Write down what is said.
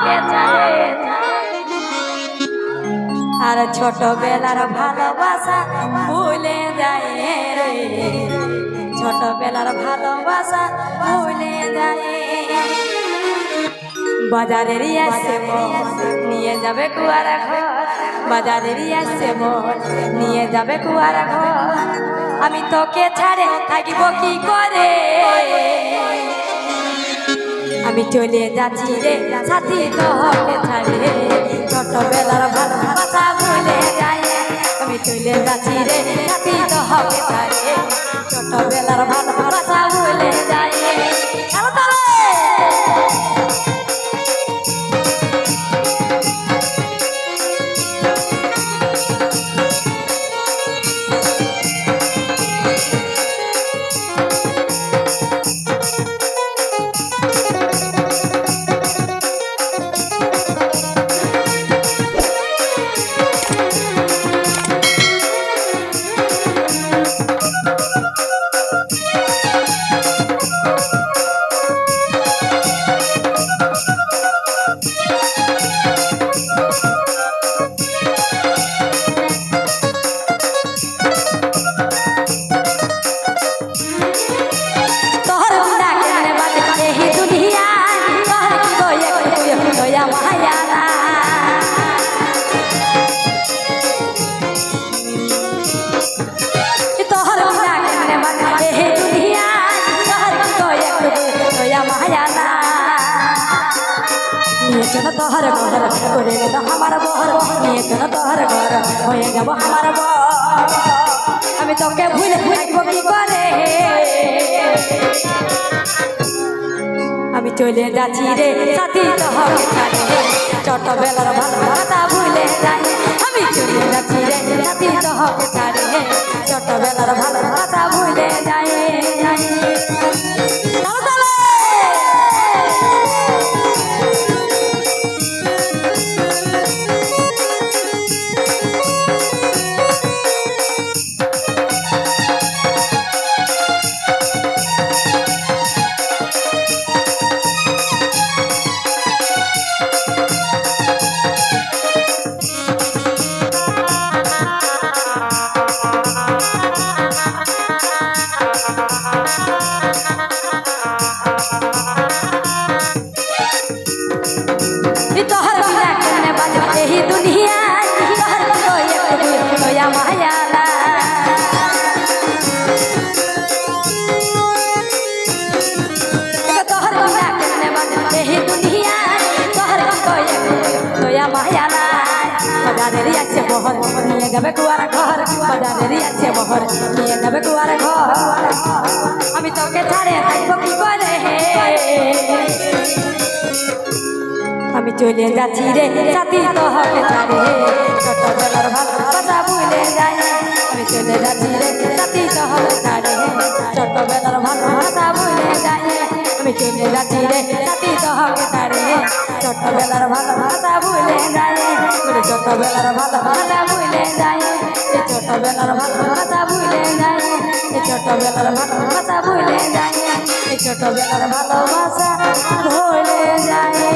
হকে ছাড়ে আর ছোটবেলার ভালোবাসা ভুলে যায় রে ছোটবেলার ভালোবাসা ভুলে যায় বাজারের আসছে নিয়ে যাবে কুয়ার ঘর বাজারের আসছে নিয়ে যাবে কুয়ার ঘর আমি তোকে ছাড়ে থাকিব কি করে আমি চলে যাচ্ছি রে সাথী তোকে ছাড়ে ছোটবেলার ভালোবাসা ভুলে যায় আমি চলে যাচ্ছি রে সাথী তোকে ছাড়ে ছোটবেলার ভালোবাসা ভুলে যায় তোহর ঘর করে আমার বহর নিয়ে চল তোহর ঘর হয়ে যাব আমার বর আমি তোকে ভুলে থাকবো কি করে আমি চলে যাচ্ছি রে সাথী তোহকে ছাড়ে ছোটবেলার ভালোবাসা ভুলে যাই আমি চলে যাচ্ছি রে সাথী তোহকে ছাড়ে ছোটবেলার ভালোবাসা ভুলে যাই নিয়ে যাবে কুয়ার ঘর বাজারের আছে বহর নিয়ে যাবে কুয়ার ঘর আমি তোকে ছাড়ে থাকবো কি করে আমি চলে যাচ্ছি রে সাথী তোকে ছাড়ে ছোটবেলার ভালোবাসা ভুলে যাই আমি চলে যাচ্ছি রে সাথী তোকে ছাড়ে ছোটবেলার ভালোবাসা ভুলে যাই আমি চলে যাচ্ছি রে সাথী তোকে ছাড়ে ছোটবেলার ভালোবাসা ভুলে যাই ছোটবেলার ভালোবাসা ভুলে যাই ছোটবেলার ভালোবাসা ভুলে যাই ছোটবেলার ভালোবাসা ভুলে যাই ছোটবেলার ভালোবাসা ভুলে যায়